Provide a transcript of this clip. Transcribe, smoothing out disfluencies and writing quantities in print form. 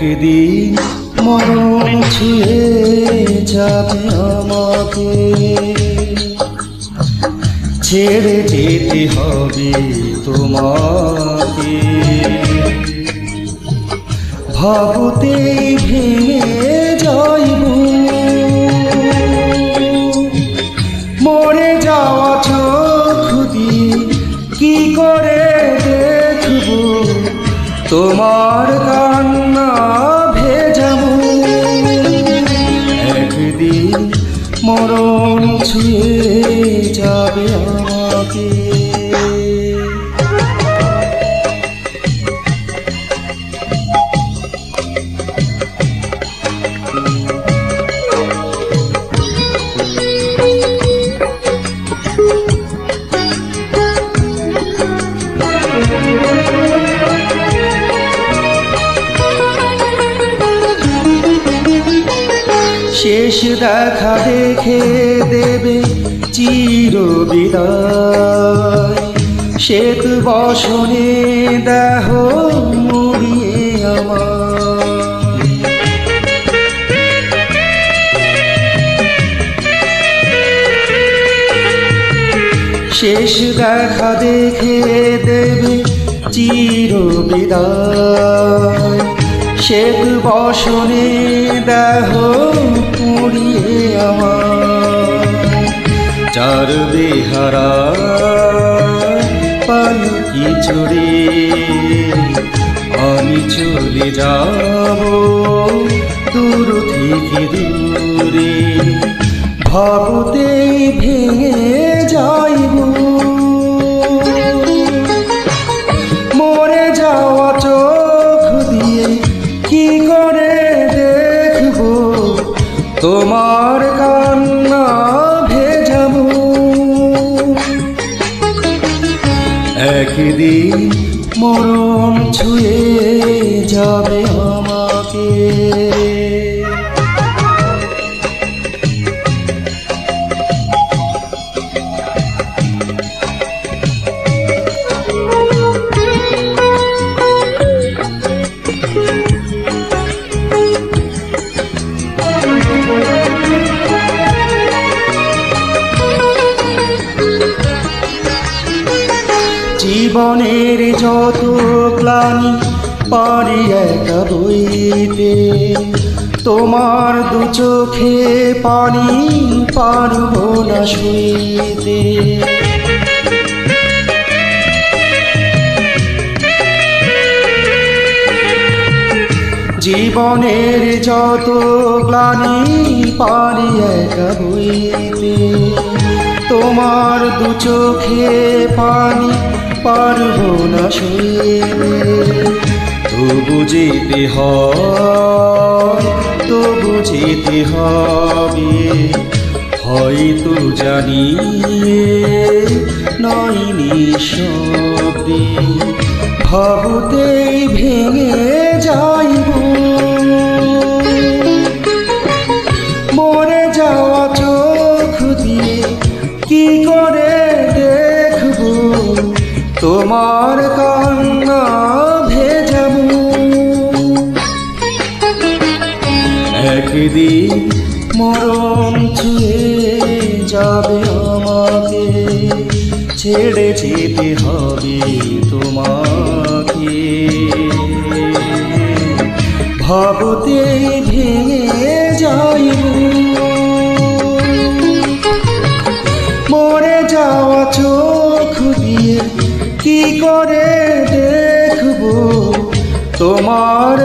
একদিন মরণ ছুঁয়ে যাবে আমাকে, ছেড়ে যেতে হবে তোমাকে। ভাবতেই ভেঙে যাইব, মরে যাওয়া চোখ দিয়ে কি করে দেখব তোমার কান্না ভেজাবো। একদিন মরণ ছুঁয়ে যাবে আমাকে। শেষ দেখা দেখে দেবে চির বিদায়, শ্বেত বসনে দেহ মুড়িয়ে আমার। শেষ দেখা দেখে দেবে চির বিদায়, শ্বেত বসনে দেহ পুড়িয়ে আমার। চার বেহারা পালকি চড়ে আমি চলে যাব দূর থেকে দূরে। ভাবতেই ভেঙে যাইব, মরে যাওয়া চোখ দিয়ে কি করে দেখব তোমার কান্না ভেজাবো। একদিন মরণ ছুঁয়ে যাবে আমাকে। জীবনের যত গ্লানি পারি একা বইতে, তোমার দু চোখে পানি পারব না সইতে। জীবনের যত গ্লানি পারি একা বইতে, তোমার দু চোখে পানি পারব না সইতে। তবু যেতে হয়, তবু যেতে হবে, হয়তো জানি নয় নিঃশব্দে। ভাবতেই ভেঙে যাইব, মরে যাওয়া চোখ দিয়ে কি করে দেখব তোমার কান্না ভেজাবো। একদিন মরণ ছুঁয়ে যাবে আমাকে, ছেড়ে যেতে হবে তোমাকে। ভাবতেই ভেঙে যাইব, মরে যাওয়া চোখ দিয়ে কি করে দেখব তোমার